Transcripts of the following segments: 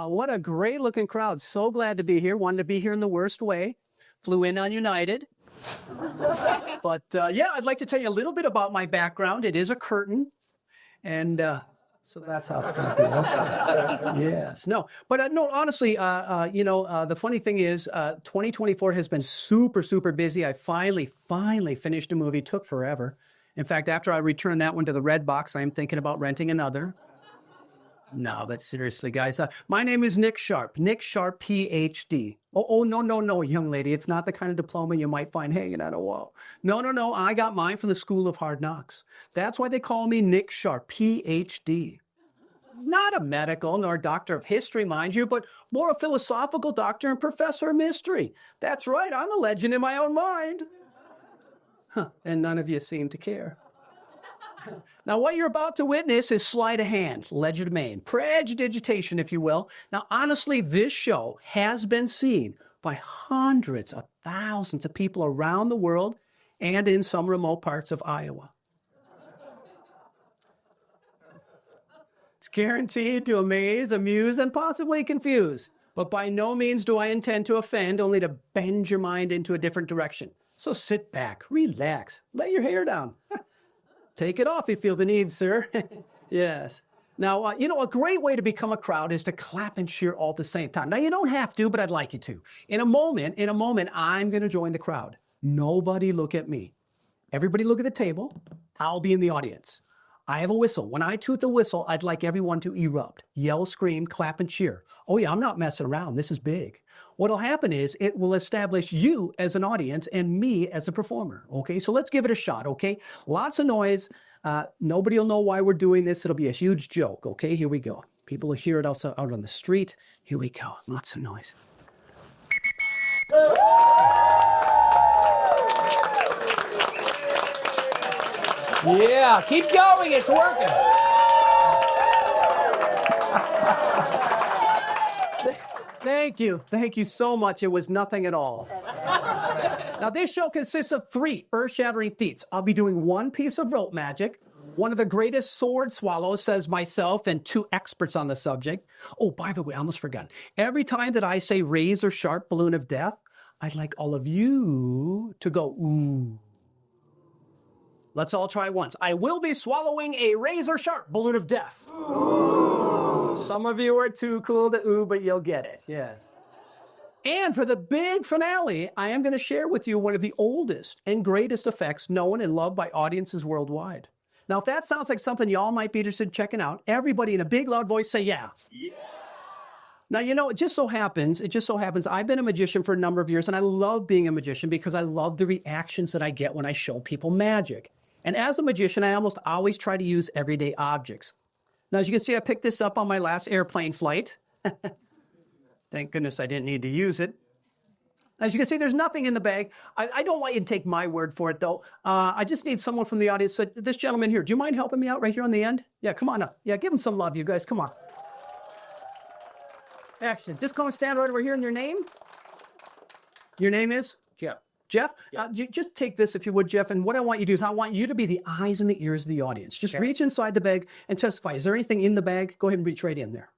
What a great looking crowd. So glad to be here. Wanted to be here in the worst way. Flew in on United. But yeah, I'd like to tell you a little bit about my background. It is a curtain. And so that's how it's going to be. Okay. Yes. No. But no, honestly, the funny thing is 2024 has been super, super busy. I finally finished a movie. Took forever. In fact, after I returned that one to the red box, I am thinking about renting another. No, but seriously, guys, my name is Nick Sharpe. Nick Sharpe, Ph.D. Oh, no, young lady. It's not the kind of diploma you might find hanging on a wall. No. I got mine from the School of Hard Knocks. That's why they call me Nick Sharpe, Ph.D. Not a medical nor doctor of history, mind you, but more a philosophical doctor and professor of mystery. That's right, I'm a legend in my own mind. Huh, and none of you seem to care. Now, what you're about to witness is sleight of hand, legerdemain, prestidigitation, if you will. Now, honestly, this show has been seen by hundreds of thousands of people around the world and in some remote parts of Iowa. It's guaranteed to amaze, amuse, and possibly confuse. But by no means do I intend to offend, only to bend your mind into a different direction. So sit back, relax, lay your hair down. Take it off if you feel the need, sir. Yes. Now, a great way to become a crowd is to clap and cheer all at the same time. Now, you don't have to, but I'd like you to. In a moment, I'm going to join the crowd. Nobody look at me. Everybody look at the table. I'll be in the audience. I have a whistle. When I toot the whistle, I'd like everyone to erupt. Yell, scream, clap, and cheer. Oh, yeah, I'm not messing around. This is big. What'll happen is it will establish you as an audience and me as a performer, okay? So let's give it a shot, okay? Lots of noise. Nobody will know why we're doing this. It'll be a huge joke, okay? Here we go. People will hear it also out on the street. Here we go. Lots of noise. Yeah, keep going. It's working. Thank you so much. It was nothing at all. Now, this show consists of 3 earth-shattering feats. I'll be doing 1 piece of rope magic. One of the greatest sword swallows, says myself and 2 experts on the subject. Oh, by the way, I almost forgot. Every time that I say razor sharp balloon of death, I'd like all of you to go, ooh. Let's all try once. I will be swallowing a razor sharp balloon of death. Ooh. Some of you are too cool to ooh, but you'll get it. Yes. And for the big finale, I am going to share with you one of the oldest and greatest effects known and loved by audiences worldwide. Now, if that sounds like something y'all might be interested in checking out, everybody in a big loud voice say yeah. Yeah. Now, it just so happens, I've been a magician for a number of years, and I love being a magician because I love the reactions that I get when I show people magic. And as a magician, I almost always try to use everyday objects. Now, as you can see, I picked this up on my last airplane flight. Thank goodness I didn't need to use it. As you can see, there's nothing in the bag. I don't want you to take my word for it, though. I just need someone from the audience. So this gentleman here, do you mind helping me out right here on the end? Yeah, come on up. Yeah, give him some love, you guys. Come on. Excellent. Just go and stand right over here. And your name? Your name is? Jeff. Jeff? Yeah. Just take this, if you would, Jeff. And what I want you to do is I want you to be the eyes and the ears of the audience. Just reach inside the bag and testify. Is there anything in the bag? Go ahead and reach right in there.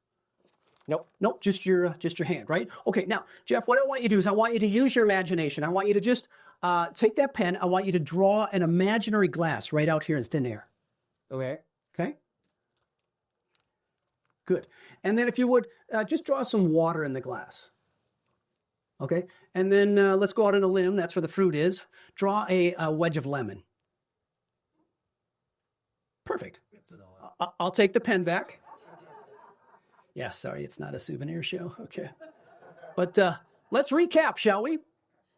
Nope, just your hand, right? Okay, now, Jeff, what I want you to do is I want you to use your imagination. I want you to just take that pen. I want you to draw an imaginary glass right out here in thin air. Okay. Okay? Good. And then if you would, just draw some water in the glass. Okay? And then let's go out on a limb. That's where the fruit is. Draw a wedge of lemon. Perfect. I'll take the pen back. Yeah, sorry, it's not a souvenir show. Okay. But let's recap, shall we?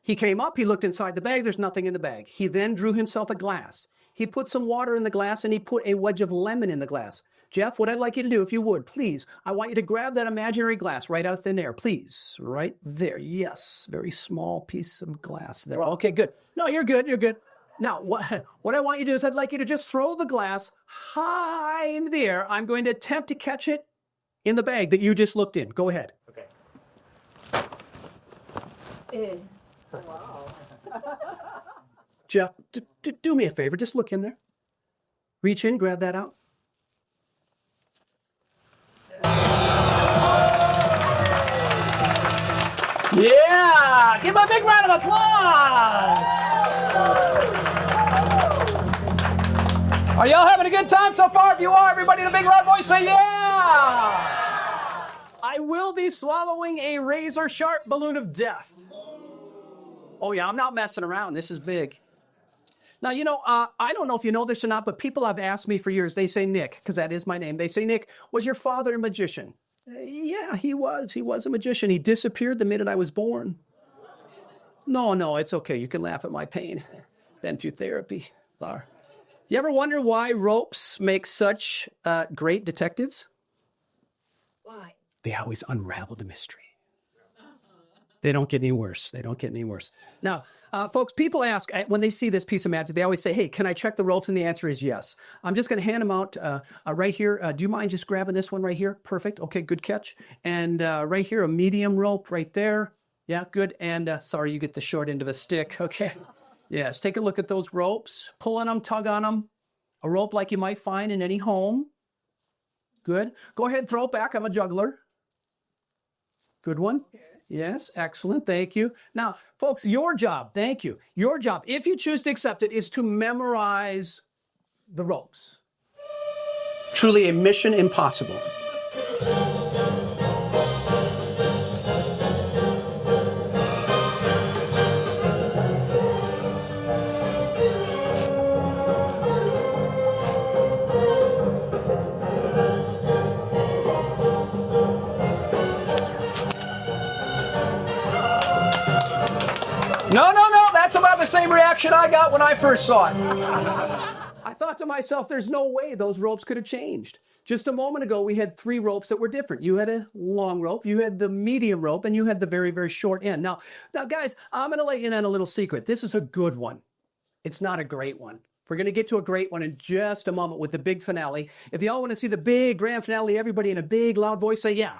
He came up, he looked inside the bag, there's nothing in the bag. He then drew himself a glass. He put some water in the glass and he put a wedge of lemon in the glass. Jeff, what I'd like you to do, if you would, please, I want you to grab that imaginary glass right out of thin air, please. Right there, yes. Very small piece of glass there. Okay, good. No, you're good, you're good. Now, what I want you to do is I'd like you to just throw the glass high into the air. I'm going to attempt to catch it in the bag that you just looked in. Go ahead. Okay. Wow. Jeff, do me a favor. Just look in there. Reach in, grab that out. Yeah! Give a big round of applause! Are y'all having a good time so far? If you are, everybody in a big loud voice say yeah! I will be swallowing a razor sharp balloon of death. Oh yeah, I'm not messing around. This is big. Now, you know, I don't know if you know this or not, but people have asked me for years, they say, Nick, because that is my name. They say, Nick, was your father a magician? Yeah, he was. He was a magician. He disappeared the minute I was born. No, it's okay. You can laugh at my pain. Been through therapy. You ever wonder why ropes make such great detectives? Why? They always unravel the mystery. They don't get any worse. They don't get any worse. Now, folks, people ask, when they see this piece of magic, they always say, hey, can I check the ropes? And the answer is yes. I'm just going to hand them out right here. Do you mind just grabbing this one right here? Perfect. Okay, good catch. And right here, a medium rope right there. Yeah, good. And sorry, you get the short end of a stick. Okay. Yes, take a look at those ropes. Pull on them, tug on them. A rope like you might find in any home. Good. Go ahead, throw it back. I'm a juggler. Good one. Yes, excellent. Thank you. Now, folks, your job, thank you. Your job, if you choose to accept it, is to memorize the ropes. Truly a mission impossible. No, that's about the same reaction I got when I first saw it. I thought to myself, there's no way those ropes could have changed. Just a moment ago, we had 3 ropes that were different. You had a long rope, you had the medium rope, and you had the very, very short end. Now, guys, I'm going to let you in on a little secret. This is a good one. It's not a great one. We're going to get to a great one in just a moment with the big finale. If y'all want to see the big grand finale, everybody in a big, loud voice say yeah.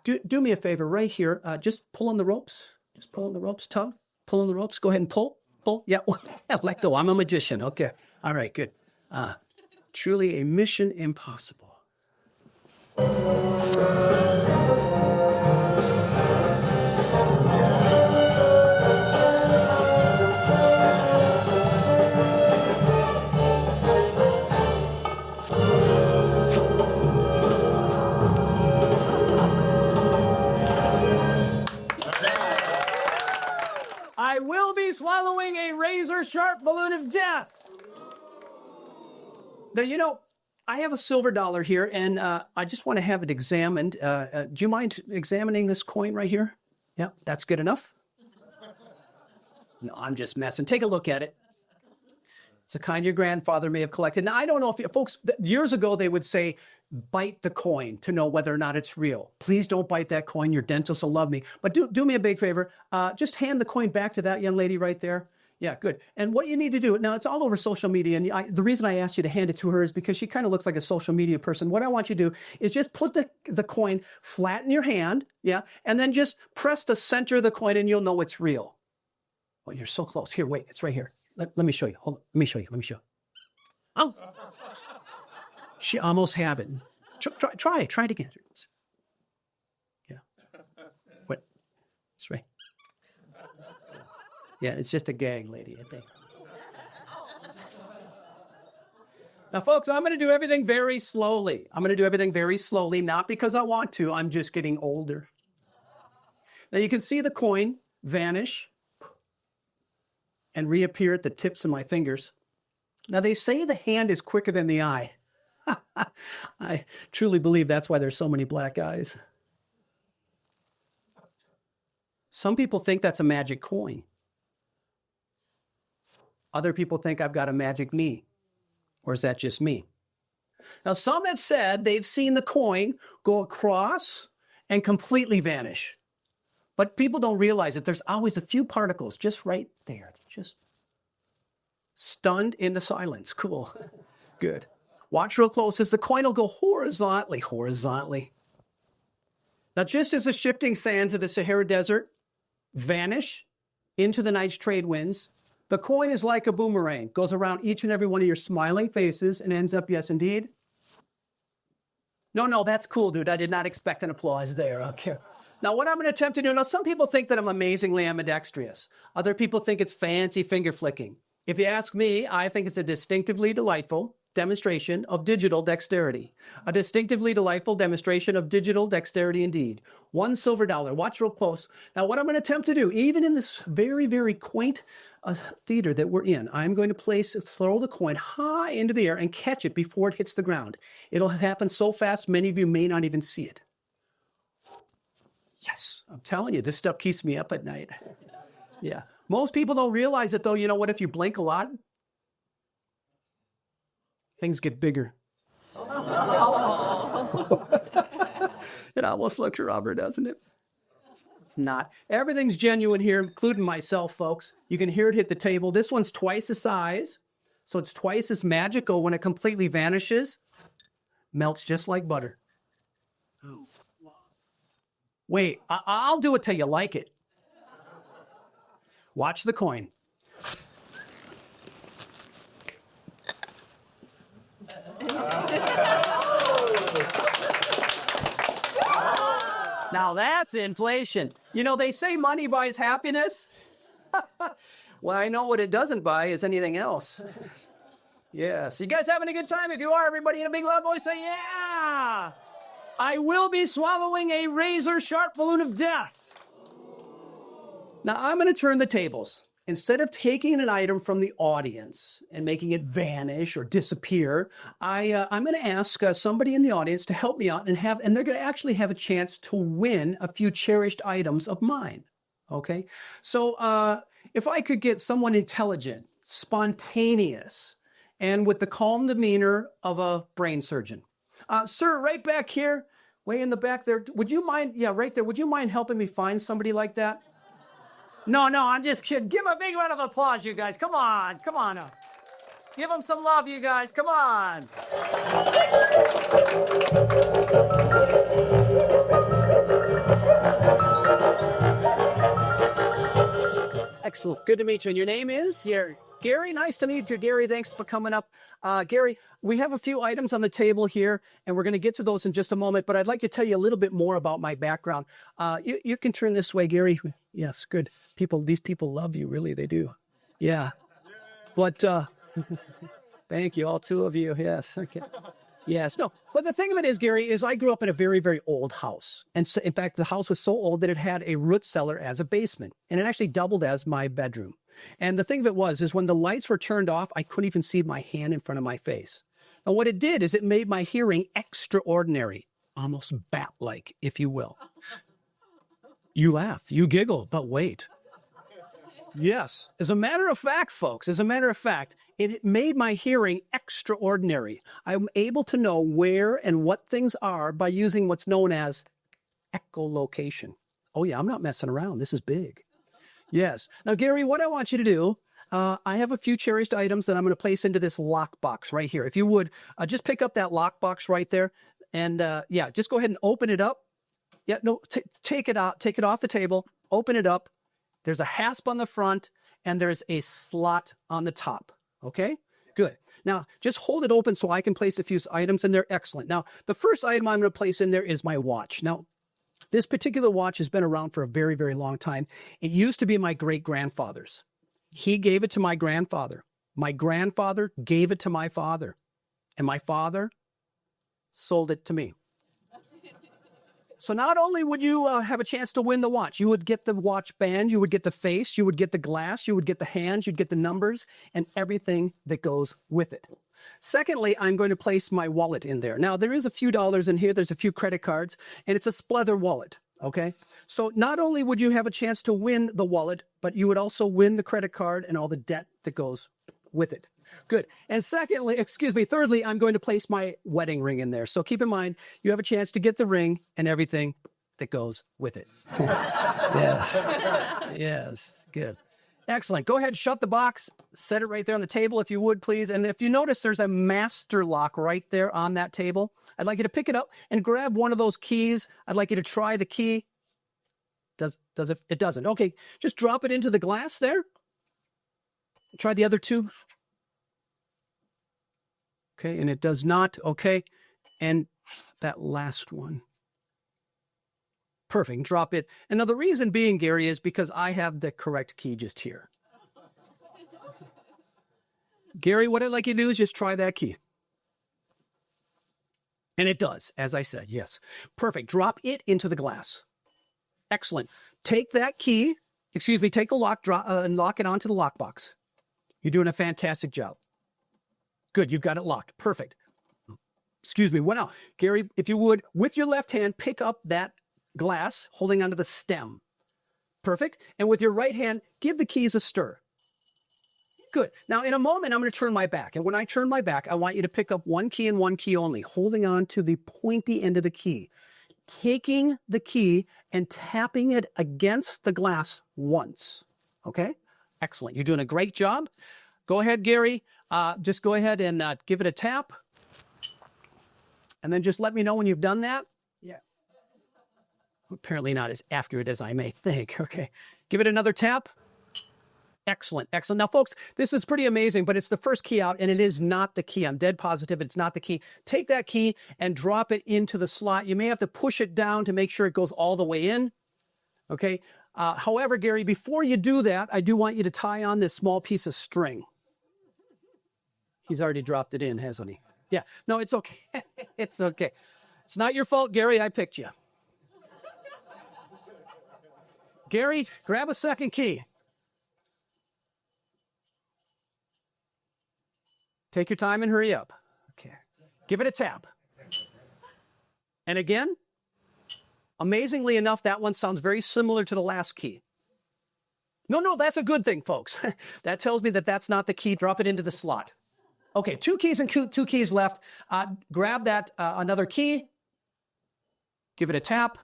Do me a favor right here. Just pull on the ropes. Just pull on the ropes, tug. Pull on the ropes. Go ahead and pull. Yeah, let go. I'm a magician. Okay. All right, good. Truly a mission impossible. I will be swallowing a razor-sharp balloon of death. Now, you know, I have a silver dollar here, and I just want to have it examined. Do you mind examining this coin right here? Yeah, that's good enough. No, I'm just messing. Take a look at it. It's a kind your grandfather may have collected. Now, I don't know if folks, years ago, they would say, bite the coin to know whether or not it's real. Please don't bite that coin. Your dentist will love me. But do me a big favor. Just hand the coin back to that young lady right there. Yeah, good. And what you need to do, now it's all over social media, and the reason I asked you to hand it to her is because she kind of looks like a social media person. What I want you to do is just put the coin flat in your hand, yeah, and then just press the center of the coin and you'll know it's real. Oh, you're so close. Here, wait, it's right here. Let me show you. Hold on. Let me show you. Oh. She almost had it. Try it again. Yeah. What? It's right. Yeah, it's just a gag, lady, I think. Now, folks, I'm going to do everything very slowly. Not because I want to. I'm just getting older. Now, you can see the coin vanish and reappear at the tips of my fingers. Now, they say the hand is quicker than the eye. I truly believe that's why there's so many black eyes. Some people think that's a magic coin. Other people think I've got a magic knee. Or is that just me? Now, some have said they've seen the coin go across and completely vanish. But people don't realize that there's always a few particles just right there. Just stunned into silence. Cool. Good. Watch real close as the coin will go horizontally. Now, just as the shifting sands of the Sahara Desert vanish into the night's trade winds, the coin is like a boomerang, goes around each and every one of your smiling faces and ends up, yes, indeed. No, that's cool, dude. I did not expect an applause there. Okay. Now, what I'm going to attempt to do, now some people think that I'm amazingly ambidextrous. Other people think it's fancy finger flicking. If you ask me, I think it's a distinctively delightful demonstration of digital dexterity. A distinctively delightful demonstration of digital dexterity indeed. $1 silver. Watch real close. Now, what I'm going to attempt to do, even in this very, very quaint theater that we're in, I'm going to throw the coin high into the air and catch it before it hits the ground. It'll happen so fast, many of you may not even see it. Yes, I'm telling you, this stuff keeps me up at night. Yeah. Most people don't realize it, though. You know what? If you blink a lot, things get bigger. It almost looks rubber, doesn't it? It's not. Everything's genuine here, including myself, folks. You can hear it hit the table. This one's twice the size, so it's twice as magical. When it completely vanishes, melts just like butter. Oh. Wait, I'll do it till you like it. Watch the coin. Now that's inflation. You know, they say money buys happiness. Well, I know what it doesn't buy is anything else. Yes. You guys having a good time? If you are, everybody in a big loud voice say, yeah! I will be swallowing a razor-sharp balloon of death. Now, I'm going to turn the tables. Instead of taking an item from the audience and making it vanish or disappear, I'm going to ask somebody in the audience to help me out and they're going to actually have a chance to win a few cherished items of mine. Okay? So if I could get someone intelligent, spontaneous, and with the calm demeanor of a brain surgeon. Sir, right back here, way in the back there, would you mind, yeah, right there, would you mind helping me find somebody like that? No, I'm just kidding. Give a big round of applause, you guys. Come on up. Give them some love, you guys. Come on. Excellent. Good to meet you. And your name is? Gary. Nice to meet you, Gary. Thanks for coming up. Gary, we have a few items on the table here, and we're going to get to those in just a moment, but I'd like to tell you a little bit more about my background. You can turn this way, Gary. Yes, good. These people love you, really, they do. Yeah. But, thank you, all two of you, yes. Okay. Yes, no. But the thing of it is, Gary, is I grew up in a very, very old house. And so, in fact, the house was so old that it had a root cellar as a basement, and it actually doubled as my bedroom. And the thing of it is when the lights were turned off, I couldn't even see my hand in front of my face. And what it did is it made my hearing extraordinary, almost bat-like, if you will. You laugh, you giggle, but wait. Yes. As a matter of fact, folks, it made my hearing extraordinary. I'm able to know where and what things are by using what's known as echolocation. Oh, yeah, I'm not messing around. This is big. Yes. Now, Gary, what I want you to do, I have a few cherished items that I'm going to place into this lockbox right here. If you would, just pick up that lockbox right there. And, yeah, just go ahead and open it up. Yeah, no, take it out. Take it off the table. Open it up. There's a hasp on the front, and there's a slot on the top. Okay? Good. Now, just hold it open so I can place a few items in there. Excellent. Now, the first item I'm going to place in there is my watch. Now, this particular watch has been around for a very, very long time. It used to be my great-grandfather's. He gave it to my grandfather. My grandfather gave it to my father. And my father sold it to me. So not only would you have a chance to win the watch, you would get the watch band, you would get the face, you would get the glass, you would get the hands, you'd get the numbers, and everything that goes with it. Secondly, I'm going to place my wallet in there. Now, there is a few dollars in here. There's a few credit cards, and it's a splether wallet, okay? So not only would you have a chance to win the wallet, but you would also win the credit card and all the debt that goes with it. Good. And thirdly, I'm going to place my wedding ring in there. So keep in mind, you have a chance to get the ring and everything that goes with it. Yes. Yes. Good. Excellent. Go ahead, shut the box, set it right there on the table if you would, please. And if you notice, there's a master lock right there on that table. I'd like you to pick it up and grab one of those keys. I'd like you to try the key. Does it? It doesn't. Okay, just drop it into the glass there. Try the other two. Okay, and it does not. Okay, and that last one. Perfect. Drop it. And now the reason being, Gary, is because I have the correct key just here. Gary, what I'd like you to do is just try that key. And it does, as I said, yes. Perfect. Drop it into the glass. Excellent. Take that key, take the lock, and lock it onto the lockbox. You're doing a fantastic job. Good, you've got it locked. Perfect. Well, now, Gary, if you would, with your left hand, pick up that glass, holding onto the stem. Perfect. And with your right hand, give the keys a stir. Good. Now, in a moment, I'm going to turn my back. And when I turn my back, I want you to pick up one key and one key only, holding on to the pointy end of the key. Taking the key and tapping it against the glass once. Okay? Excellent. You're doing a great job. Go ahead, Gary. Just go ahead and give it a tap. And then just let me know when you've done that. Yeah. Apparently not as accurate as I may think. Okay. Give it another tap. Excellent. Excellent. Now, folks, this is pretty amazing, but it's the first key out, and it is not the key. I'm dead positive it's not the key. Take that key and drop it into the slot. You may have to push it down to make sure it goes all the way in. Okay. However, Gary, before you do that, I do want you to tie on this small piece of string. He's already dropped it in, hasn't he? Yeah. No, it's okay. It's okay. It's not your fault, Gary. I picked you. Gary, grab a second key. Take your time and hurry up. Okay. Give it a tap. And again, amazingly enough, that one sounds very similar to the last key. No, that's a good thing, folks. That tells me that that's not the key. Drop it into the slot. Okay, two keys and two keys left. Grab that another key. Give it a tap.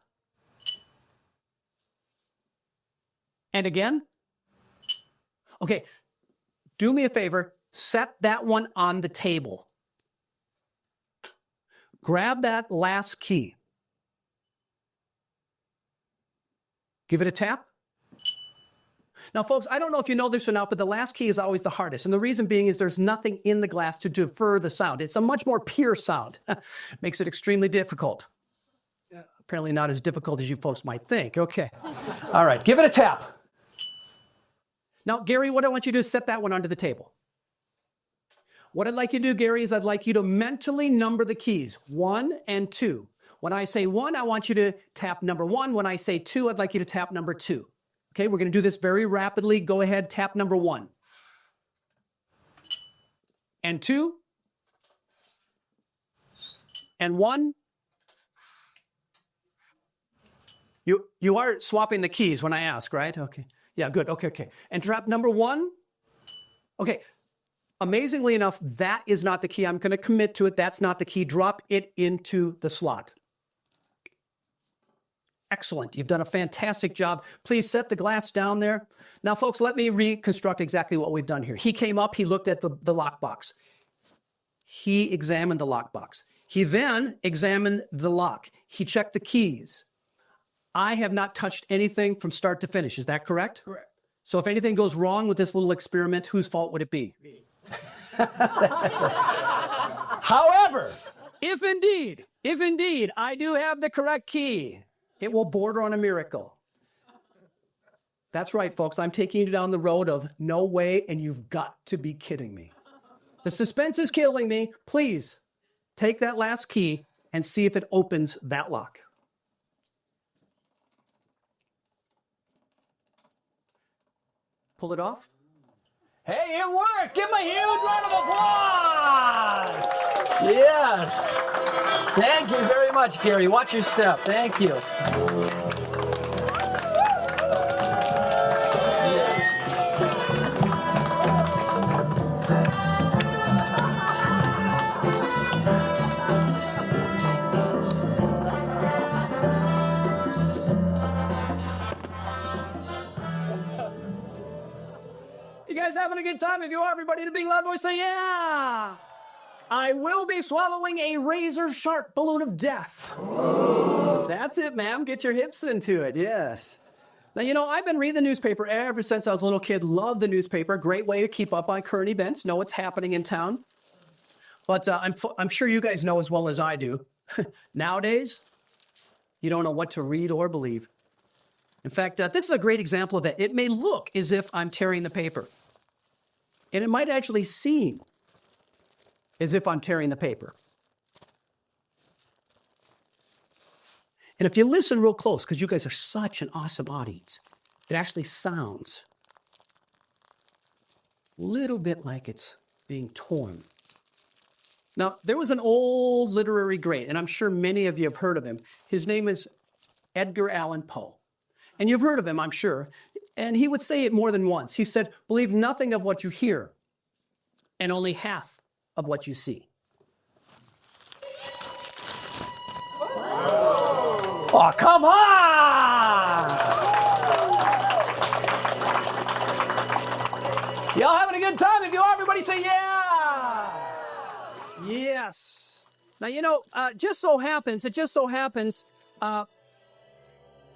And again. Okay, do me a favor. Set that one on the table. Grab that last key. Give it a tap. Now, folks, I don't know if you know this or not, but the last key is always the hardest. And the reason being is there's nothing in the glass to defer the sound. It's a much more pure sound. Makes it extremely difficult. Apparently not as difficult as you folks might think. Okay. All right, give it a tap. Now, Gary, what I want you to do is set that one onto the table. What I'd like you to do, Gary, is I'd like you to mentally number the keys, 1 and 2. When I say 1, I want you to tap number 1. When I say 2, I'd like you to tap number 2. Okay, we're going to do this very rapidly. Go ahead, tap number 1. And 2. And 1. You are swapping the keys when I ask, right? Okay. Yeah, good. Okay. And tap number 1. Okay. Amazingly enough, that is not the key. I'm going to commit to it. That's not the key. Drop it into the slot. Excellent. You've done a fantastic job. Please set the glass down there. Now, folks, let me reconstruct exactly what we've done here. He came up. He looked at the lockbox. He examined the lockbox. He then examined the lock. He checked the keys. I have not touched anything from start to finish. Is that correct? Correct. So if anything goes wrong with this little experiment, whose fault would it be? Me. However, if indeed I do have the correct key, it will border on a miracle. That's right, folks. I'm taking you down the road of no way, and you've got to be kidding me. The suspense is killing me. Please take that last key and see if it opens that lock. Pull it off. Hey, it worked! Give him a huge round of applause! Yes. Thank you very much, Gary. Watch your step. Thank you. You guys having a good time? If you are, everybody in a big loud voice say, yeah! I will be swallowing a razor sharp balloon of death. That's it, ma'am. Get your hips into it. Yes. Now, you know, I've been reading the newspaper ever since I was a little kid. Love the newspaper. Great way to keep up on current events, know what's happening in town. But I'm sure you guys know as well as I do. Nowadays, You don't know what to read or believe. In fact, this is a great example of that. It may look as if I'm tearing the paper, and it might actually seem as if I'm tearing the paper. And if you listen real close, because you guys are such an awesome audience, it actually sounds a little bit like it's being torn. Now, there was an old literary great, and I'm sure many of you have heard of him. His name is Edgar Allan Poe. And you've heard of him, I'm sure. And he would say it more than once. He said, believe nothing of what you hear, and only half of what you see. Oh, come on! Y'all having a good time? If you are, everybody say yeah! Yes. Now, you know, it just so happens,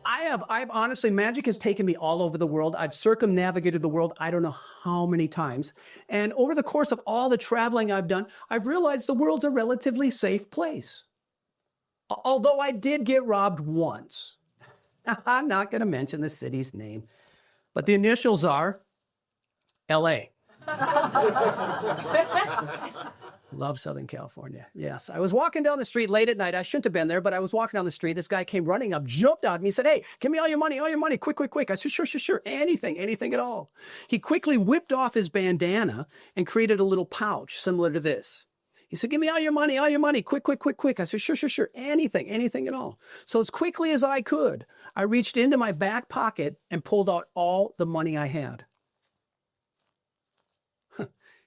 I've honestly, magic has taken me all over the world. I've circumnavigated the world I don't know how many times. And over the course of all the traveling I've done, I've realized the world's a relatively safe place. Although I did get robbed once. I'm not going to mention the city's name, but the initials are L.A. Love Southern California. Yes. I was walking down the street late at night. I shouldn't have been there, but I was walking down the street. This guy came running up, jumped out at me, said, hey, give me all your money, quick, quick, quick. I said, sure, anything at all. He quickly whipped off his bandana and created a little pouch similar to this. He said, give me all your money, quick, quick, quick, quick. I said, sure, anything at all. So as quickly as I could, I reached into my back pocket and pulled out all the money I had.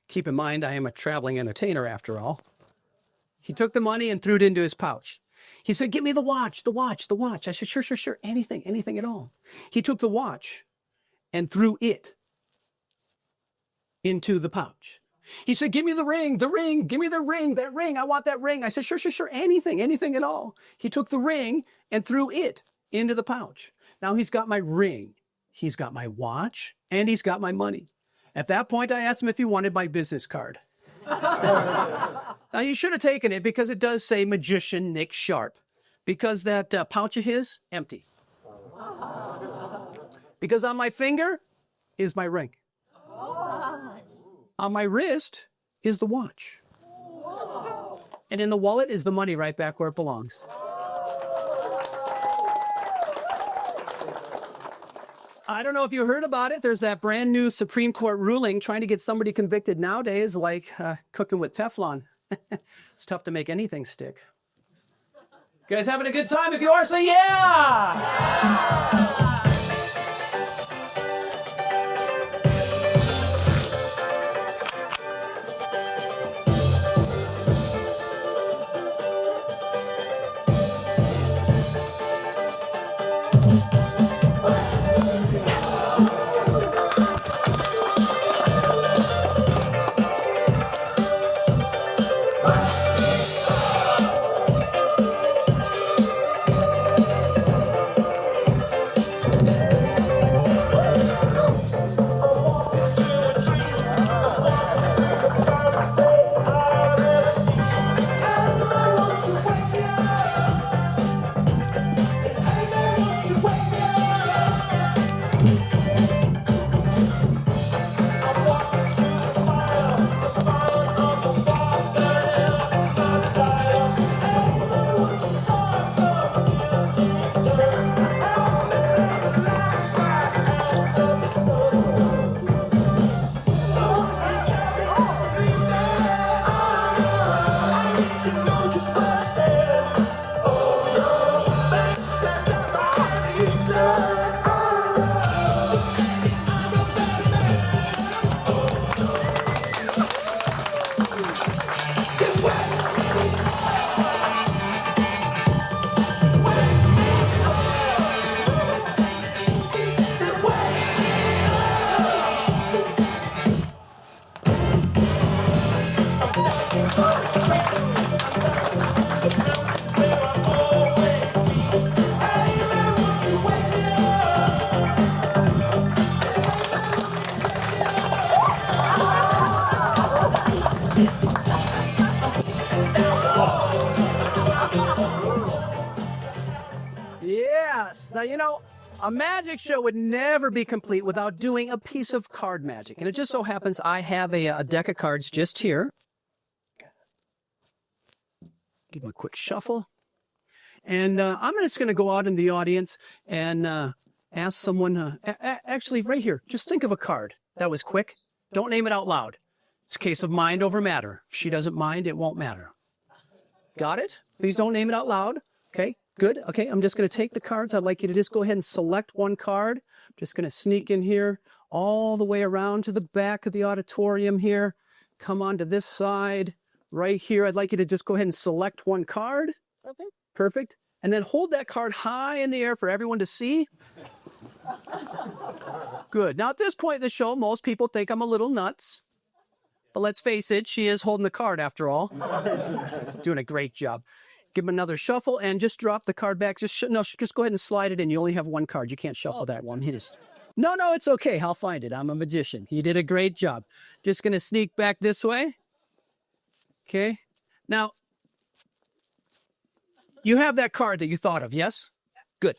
Keep in mind, I am a traveling entertainer after all. He took the money and threw it into his pouch. He said, give me the watch. I said, sure, anything at all. He took the watch and threw it into the pouch. He said, give me the ring, give me the ring, that ring, I want that ring. I said, sure, anything at all. He took the ring and threw it into the pouch. Now he's got my ring, he's got my watch, and he's got my money. At that point, I asked him if he wanted my business card. Now, you should have taken it because it does say Magician Nick Sharpe. Because that pouch of his, empty. Because on my finger is my ring. On my wrist is the watch. And in the wallet is the money right back where it belongs. I don't know if you heard about it. There's that brand new Supreme Court ruling trying to get somebody convicted nowadays like cooking with Teflon. It's tough to make anything stick. You guys having a good time? If you are, say yeah! Now, you know, a magic show would never be complete without doing a piece of card magic. And it just so happens I have a deck of cards just here. Give them a quick shuffle. And I'm just going to go out in the audience and ask someone, actually right here, just think of a card. That was quick. Don't name it out loud. It's a case of mind over matter. If she doesn't mind, it won't matter. Got it? Please don't name it out loud. Okay, good. Okay, I'm just going to take the cards. I'd like you to just go ahead and select one card. I'm just going to sneak in here all the way around to the back of the auditorium here. Come on to this side right here. I'd like you to just go ahead and select one card. Okay. Perfect. And then hold that card high in the air for everyone to see. Good. Now, at this point in the show, most people think I'm a little nuts. But let's face it, she is holding the card after all. Doing a great job. Give him another shuffle and just drop the card back. Just go ahead and slide it in. You only have one card. You can't shuffle that one. No, it's okay. I'll find it. I'm a magician. You did a great job. Just going to sneak back this way. Okay. Now, you have that card that you thought of, yes? Good.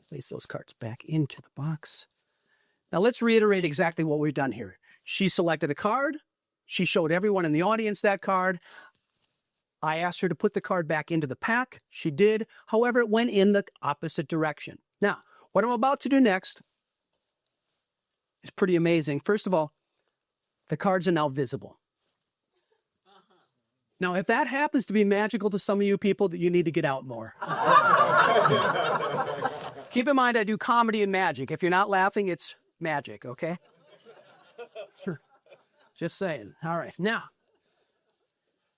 Place those cards back into the box. Now, let's reiterate exactly what we've done here. She selected a card. She showed everyone in the audience that card. I asked her to put the card back into the pack. She did. However, it went in the opposite direction. Now, what I'm about to do next is pretty amazing. First of all, the cards are now visible. Now, if that happens to be magical to some of you people, that you need to get out more. Keep in mind, I do comedy and magic. If you're not laughing, it's magic, okay? Just saying. All right. Now,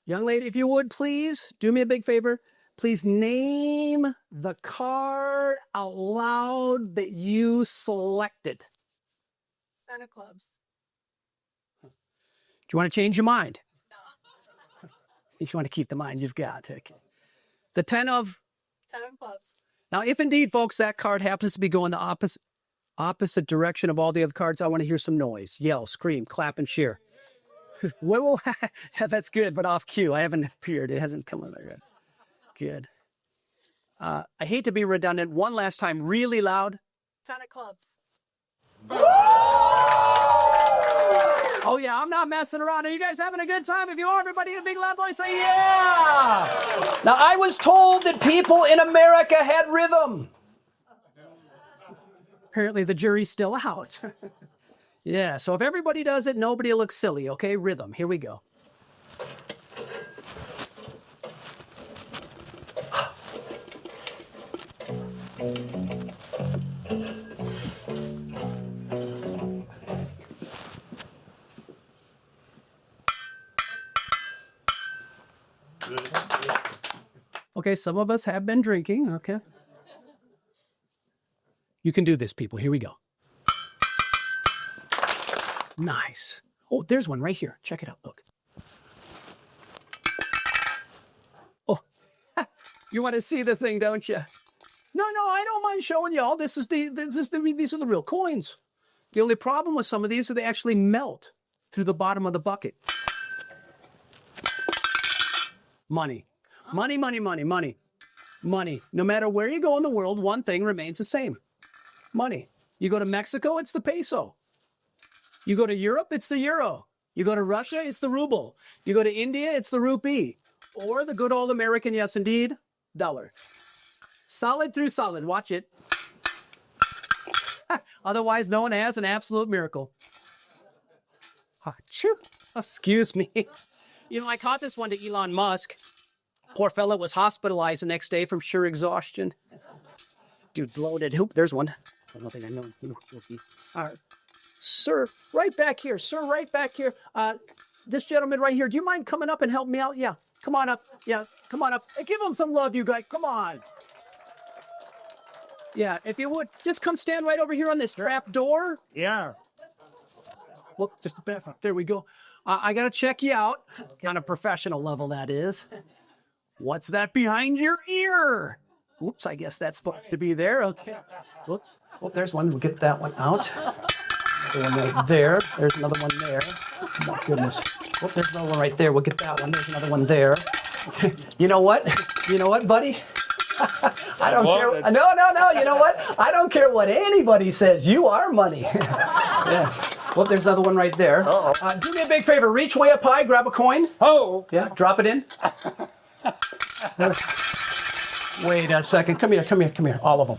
young lady, if you would, please do me a big favor. Please name the card out loud that you selected. 10 of clubs. Do you want to change your mind? No. If you want to keep the mind you've got. Okay. The 10 of? 10 of clubs. Now, if indeed, folks, that card happens to be going the opposite direction of all the other cards, I want to hear some noise. Yell, scream, clap, and cheer. Whoa, that's good, but off cue. I haven't appeared. It hasn't come in there yet. Good. I hate to be redundant. One last time, really loud. 10 of clubs. Oh, yeah, I'm not messing around. Are you guys having a good time? If you are, everybody in a big loud voice, say yeah! Now, I was told that people in America had rhythm. Apparently, the jury's still out. Yeah, so if everybody does it, nobody looks silly, okay? Rhythm. Here we go. Okay, some of us have been drinking, okay? You can do this, people. Here we go. Nice. Oh, there's one right here. Check it out. Look. Oh, you want to see the thing, don't you? No, I don't mind showing y'all. These are the real coins. The only problem with some of these is they actually melt through the bottom of the bucket. Money. Money, money, money, money. Money. No matter where you go in the world, one thing remains the same. Money. You go to Mexico, it's the peso. You go to Europe, it's the euro. You go to Russia, it's the ruble. You go to India, it's the rupee. Or the good old American, yes indeed, dollar. Solid through solid. Watch it. Otherwise known as an absolute miracle. Achoo. Excuse me. You know, I caught this one to Elon Musk. Poor fella was hospitalized the next day from sheer exhaustion. Dude, bloated. Oop, there's one. Nothing I know. All right. Sir, right back here. Sir, right back here. This gentleman right here, do you mind coming up and help me out? Yeah, come on up. Yeah, come on up. Hey, give him some love, you guys. Come on. Yeah, if you would, just come stand right over here on this trap door. Yeah. Well, just the back. There we go. I got to check you out. On a professional level, that is. What's that behind your ear? Oops, I guess that's supposed to be there. Okay. Whoops. Oh, there's one. We'll get that one out. One right there. There's another one there. Oh, my goodness. Oh, there's another one right there. We'll get that one. There's another one there. You know what? You know what, buddy? I don't care. No. You know what? I don't care what anybody says. You are money. Yeah. Well, there's another one right there. Do me a big favor. Reach way up high. Grab a coin. Oh. Yeah. Drop it in. Wait a second. Come here. All of them.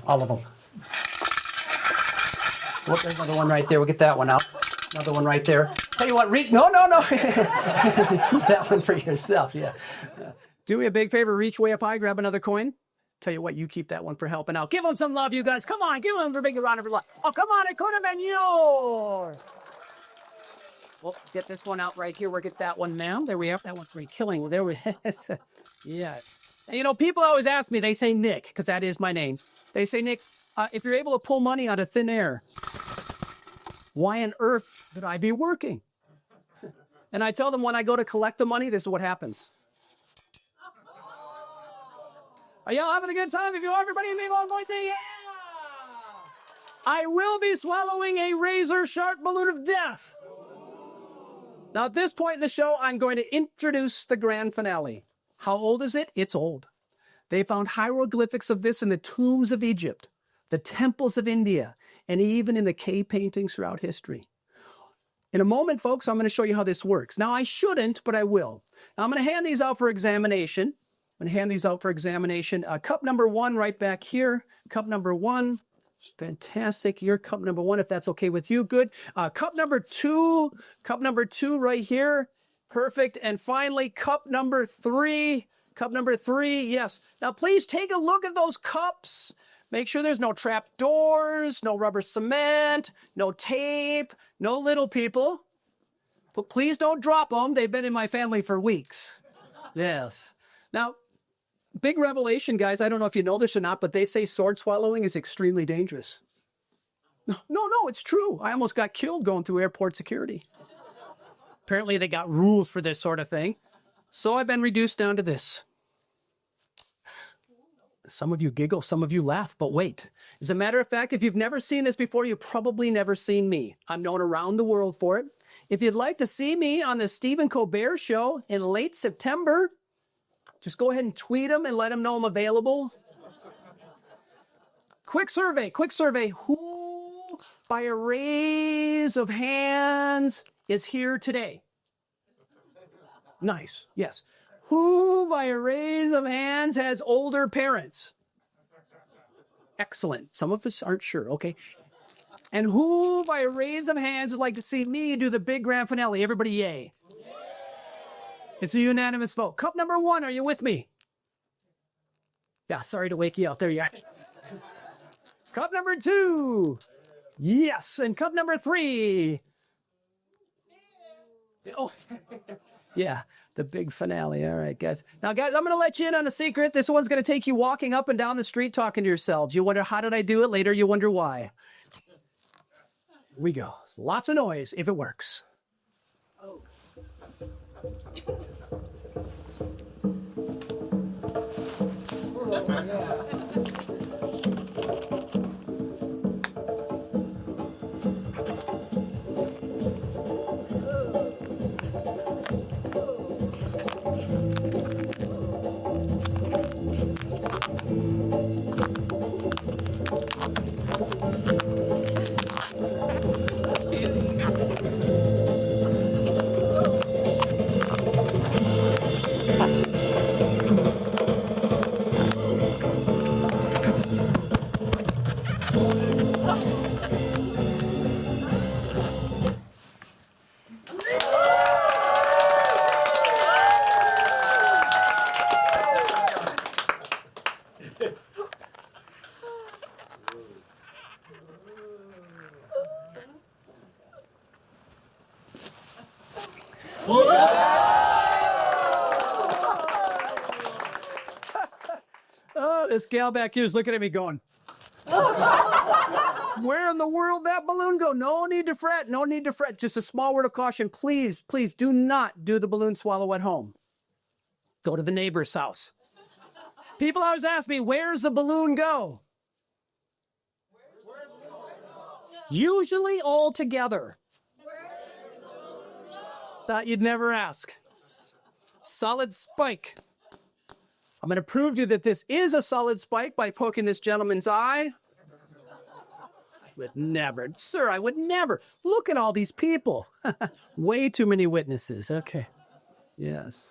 Well, there's another one right there. We'll get that one out. Another one right there. Tell you what, no. Keep that one for yourself, yeah. Do me a big favor, reach way up high, grab another coin. Tell you what, you keep that one for helping out. Give them some love, you guys. Come on, give them a big round of applause. Oh, come on, it could have been yours. Well, get this one out right here. We'll get that one now. There we are. That one's pretty killing. Well, there we yeah. And, you know, people always ask me, they say Nick, because that is my name. They say, Nick, if you're able to pull money out of thin air, why on earth would I be working? And I tell them when I go to collect the money, this is what happens. Are y'all having a good time? If you are, everybody in the long voice say, yeah! I will be swallowing a razor-sharp balloon of death. Now, at this point in the show, I'm going to introduce the grand finale. How old is it? It's old. They found hieroglyphics of this in the tombs of Egypt, the temples of India, and even in the cave paintings throughout history. In a moment, folks, I'm going to show you how this works. Now, I shouldn't, but I will. Now, I'm going to hand these out for examination. Cup number 1 right back here. Cup number 1. Fantastic. Your cup number 1, if that's okay with you. Good. Cup number 2. Cup number 2 right here. Perfect. And finally, cup number 3. Cup number 3. Yes. Now, please take a look at those cups. Make sure there's no trap doors, no rubber cement, no tape, no little people. But please don't drop them. They've been in my family for weeks. Yes. Now, big revelation, guys. I don't know if you know this or not, but they say sword swallowing is extremely dangerous. No, it's true. I almost got killed going through airport security. Apparently, they got rules for this sort of thing. So I've been reduced down to this. Some of you giggle, some of you laugh, but wait. As a matter of fact, if you've never seen this before, you've probably never seen me. I'm known around the world for it. If you'd like to see me on the Stephen Colbert Show in late September, just go ahead and tweet them and let them know I'm available. Quick survey. Who, by a raise of hands, is here today? Nice, yes. Who, by a raise of hands, has older parents? Excellent. Some of us aren't sure, okay. And who, by a raise of hands, would like to see me do the big grand finale? Everybody, yay. It's a unanimous vote. Cup number 1, are you with me? Yeah, sorry to wake you up. There you are. Cup number 2. Yes, and cup number 3. Oh, yeah. The big finale. All right, guys. Now, guys, I'm going to let you in on a secret. This one's going to take you walking up and down the street talking to yourselves. You wonder, how did I do it? Later, you wonder why. Here we go. Lots of noise if it works. Oh. Oh, this gal back here is looking at me going, where in the world that balloon go? No need to fret. Just a small word of caution. Please do not do the balloon swallow at home. Go to the neighbor's house. People always ask me, where's the balloon go? Usually all together. Thought you'd never ask. Solid spike. I'm going to prove to you that this is a solid spike by poking this gentleman's eye. I would never. Sir, I would never. Look at all these people. Way too many witnesses. Okay. Yes.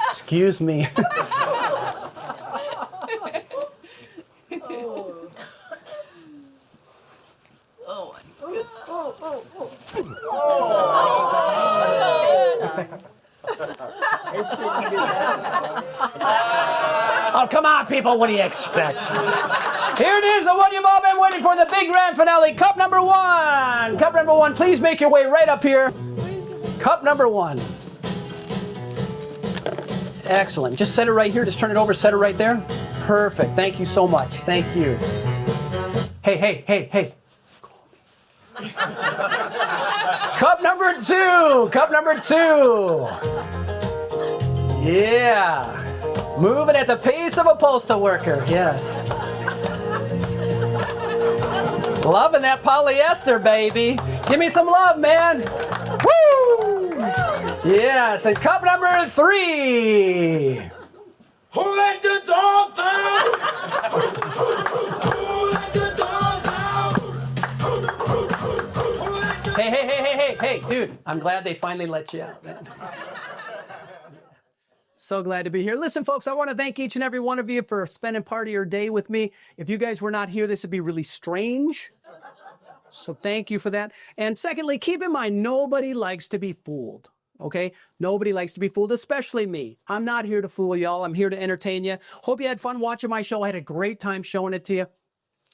Excuse me. Oh, come on, people. What do you expect? Here it is, the one you've all been waiting for, the big grand finale. Cup number one. Cup number one. Please make your way right up here. Cup number one. Excellent. Just set it right here. Just turn it over. Set it right there. Perfect. Thank you so much. Thank you. Hey, hey, hey, hey. Cup number two. Cup number two. Yeah. Moving at the pace of a postal worker. Yes. Loving that polyester, baby. Give me some love, man. Woo! Yes, and cup number three. Who let the dogs out? Who let the dogs out? Hey, dude. I'm glad they finally let you out, man. So glad to be here. Listen, folks, I want to thank each and every one of you for spending part of your day with me. If you guys were not here, this would be really strange. So thank you for that. And secondly, keep in mind, nobody likes to be fooled. Okay? Nobody likes to be fooled, especially me. I'm not here to fool y'all. I'm here to entertain you. Hope you had fun watching my show. I had a great time showing it to you.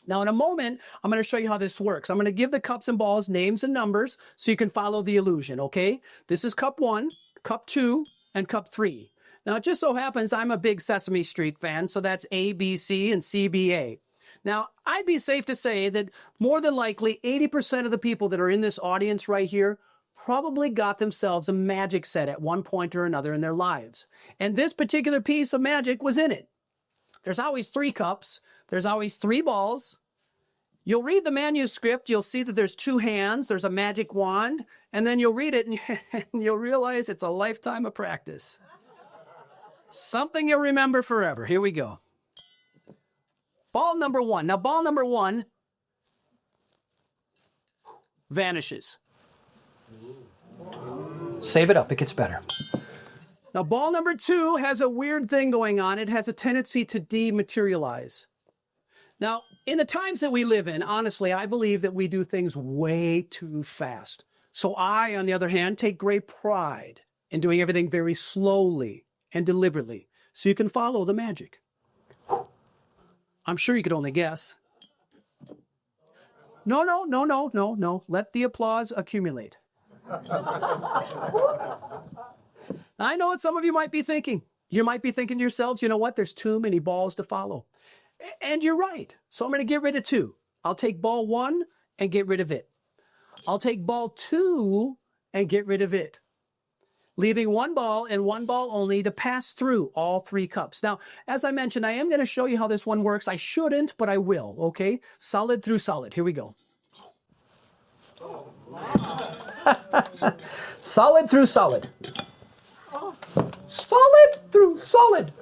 Now, in a moment, I'm going to show you how this works. I'm going to give the cups and balls names and numbers so you can follow the illusion, okay? This is cup 1, cup 2, and cup 3. Now, it just so happens I'm a big Sesame Street fan, so that's A, B, C, and C, B, A. Now, I'd be safe to say that more than likely 80% of the people that are in this audience right here probably got themselves a magic set at one point or another in their lives. And this particular piece of magic was in it. There's always 3 cups. There's always 3 balls. You'll read the manuscript. You'll see that there's 2 hands. There's a magic wand. And then you'll read it and you'll realize it's a lifetime of practice. Something you'll remember forever. Here we go. Ball number 1. Now, ball number 1 vanishes. Save it up. It gets better. Now, ball number 2 has a weird thing going on. It has a tendency to dematerialize. Now, in the times that we live in, honestly, I believe that we do things way too fast. So I, on the other hand, take great pride in doing everything very slowly and deliberately so you can follow the magic. I'm sure you could only guess. No. Let the applause accumulate. I know what some of you might be thinking. You might be thinking to yourselves, you know what? There's too many balls to follow. And you're right. So I'm going to get rid of 2. I'll take ball 1 and get rid of it. I'll take ball 2 and get rid of it, leaving 1 ball and 1 ball only to pass through all 3 cups. Now, as I mentioned, I am going to show you how this one works. I shouldn't, but I will, okay? Solid through solid. Here we go. Oh, wow. Solid through solid. Solid through solid.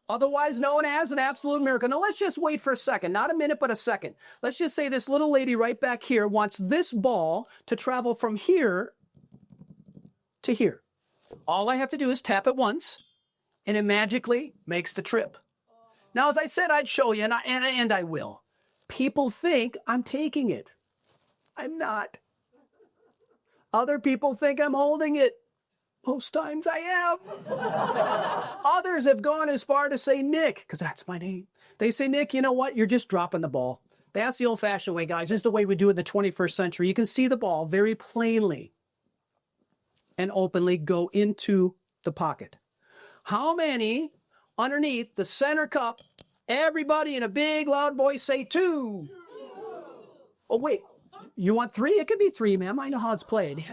Otherwise known as an absolute miracle. Now, let's just wait for a second. Not a minute, but a second. Let's just say this little lady right back here wants this ball to travel from here to here. All I have to do is tap it once, and it magically makes the trip. Now, as I said, I'd show you, and I will. People think I'm taking it. I'm not. Other people think I'm holding it. Most times I am. Others have gone as far to say Nick, because that's my name. They say, Nick, you know what? You're just dropping the ball. That's the old-fashioned way, guys. This is the way we do it in the 21st century. You can see the ball very plainly and openly go into the pocket. How many underneath the center cup, everybody in a big loud voice say 2? Oh, wait. You want 3? It could be 3, ma'am. I know how it's played.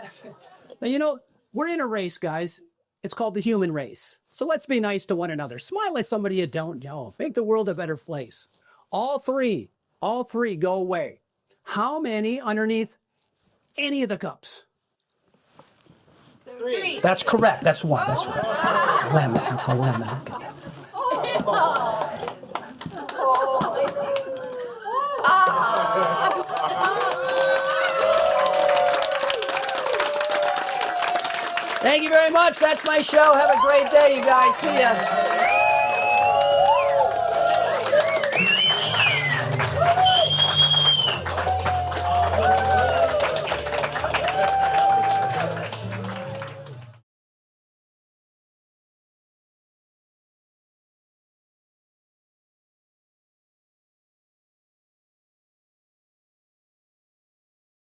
Now, we're in a race, guys. It's called the human race. So let's be nice to one another. Smile at somebody you don't know. Make the world a better place. All three go away. How many underneath any of the cups? 3. That's correct. That's 1. That's 1. Lemon. That's a lemon. Look at that. Thank you very much. That's my show. Have a great day, you guys. See ya.